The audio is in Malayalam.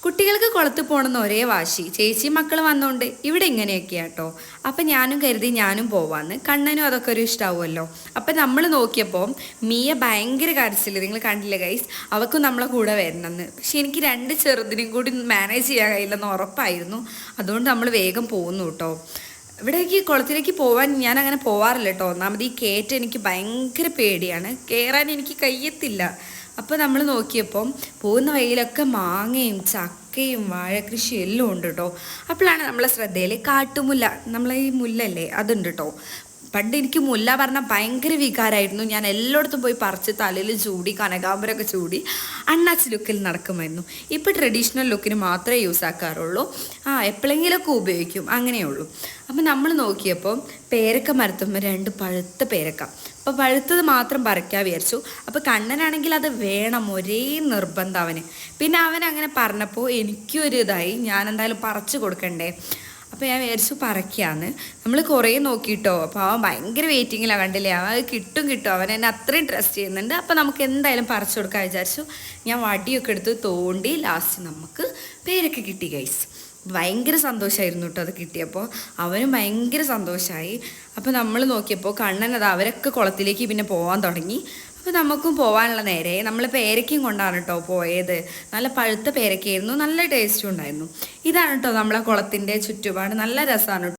കുട്ടികൾക്ക് കുളത്ത് പോകണമെന്ന് ഒരേ വാശി. ചേച്ചി മക്കൾ വന്നോണ്ട് ഇവിടെ ഇങ്ങനെയൊക്കെയാ കേട്ടോ. അപ്പം ഞാനും കരുതി ഞാനും പോവാന്ന്. കണ്ണനും അതൊക്കെ ഒരു ഇഷ്ടമാവുമല്ലോ. അപ്പം നമ്മൾ നോക്കിയപ്പോൾ മിയ ഭയങ്കര കരച്ചില്ല. നിങ്ങൾ കണ്ടില്ല ഗൈസ്, അവൾക്കും നമ്മളെ കൂടെ വരണമെന്ന്. പക്ഷെ എനിക്ക് രണ്ട് ചെറുതിനും കൂടി മാനേജ് ചെയ്യാൻ കഴിയില്ലെന്ന് ഉറപ്പായിരുന്നു. അതുകൊണ്ട് നമ്മൾ വേഗം പോകുന്നു കേട്ടോ. ഇവിടേക്ക് കുളത്തിലേക്ക് പോകാൻ ഞാൻ അങ്ങനെ പോവാറില്ല കേട്ടോ. ഒന്നാമത് ഈ കയറ്റം എനിക്ക് ഭയങ്കര പേടിയാണ്, കയറാൻ എനിക്ക് കഴിയത്തില്ല. അപ്പോൾ നമ്മൾ നോക്കിയപ്പം പോകുന്ന വഴിയിലൊക്കെ മാങ്ങയും ചക്കയും വാഴക്കൃഷിയും എല്ലാം ഉണ്ട് കേട്ടോ. അപ്പോഴാണ് നമ്മളെ ശ്രദ്ധയിൽ കാട്ടുമുല്ല, നമ്മളെ ഈ മുല്ലല്ലേ അതുണ്ട് കേട്ടോ. പണ്ട് എനിക്ക് മുല്ല പറഞ്ഞാൽ ഭയങ്കര വികാരമായിരുന്നു. ഞാൻ എല്ലായിടത്തും പോയി പറിച്ച് തലയിൽ ചൂടി കനകാമ്പരമൊക്കെ ചൂടി അണ്ണാച്ചി ലുക്കിൽ നടക്കുമായിരുന്നു. ഇപ്പോൾ ട്രഡീഷണൽ ലുക്കിന് മാത്രമേ യൂസ് ആക്കാറുള്ളൂ. എപ്പോഴെങ്കിലുമൊക്കെ ഉപയോഗിക്കും, അങ്ങനെയുള്ളൂ. അപ്പം നമ്മൾ നോക്കിയപ്പോൾ പേരക്ക മരത്തുമ്പോൾ രണ്ട് പഴുത്ത പേരക്ക. അപ്പോൾ പഴുത്തത് മാത്രം പറിക്കാൻ വിചാരിച്ചു. അപ്പോൾ കണ്ണനാണെങ്കിൽ അത് വേണം, ഒരേ നിർബന്ധം അവന്. പിന്നെ അവൻ അങ്ങനെ പറഞ്ഞപ്പോൾ എനിക്കൊരു ഇതായി, ഞാൻ എന്തായാലും പറിച്ചു കൊടുക്കണ്ടേ. അപ്പോൾ ഞാൻ വിചാരിച്ചു പറിക്കാന്ന്. നമ്മൾ കുറേ നോക്കിയിട്ടോ. അപ്പോൾ അവൻ ഭയങ്കര വെയിറ്റിങ്ങിലാണ്, കണ്ടില്ലേ. അവൻ കിട്ടും അവൻ എന്നെ അത്രയും ട്രസ്റ്റ് ചെയ്യുന്നുണ്ട്. അപ്പോൾ നമുക്ക് എന്തായാലും പറിച്ചു കൊടുക്കാൻ വിചാരിച്ചു. ഞാൻ വടിയൊക്കെ എടുത്ത് തോണ്ടി ലാസ്റ്റ് നമുക്ക് പേരൊക്കെ കിട്ടി ഗൈസ്. ഭയങ്കര സന്തോഷമായിരുന്നു കേട്ടോ അത് കിട്ടിയപ്പോൾ. അവനും ഭയങ്കര സന്തോഷമായി. അപ്പോൾ നമ്മൾ നോക്കിയപ്പോൾ കണ്ണൻ അത് അവരൊക്കെ കുളത്തിലേക്ക് പിന്നെ പോകാൻ തുടങ്ങി. അപ്പോൾ നമുക്കും പോകാനുള്ള നേരെ നമ്മൾ പേരയ്ക്കും കൊണ്ടാണ് കേട്ടോ പോയത്. നല്ല പഴുത്ത പേരയ്ക്കായിരുന്നു, നല്ല ടേസ്റ്റും ഉണ്ടായിരുന്നു. ഇതാണ് കേട്ടോ നമ്മളെ കുളത്തിൻ്റെ ചുറ്റുപാട്, നല്ല രസമാണ്.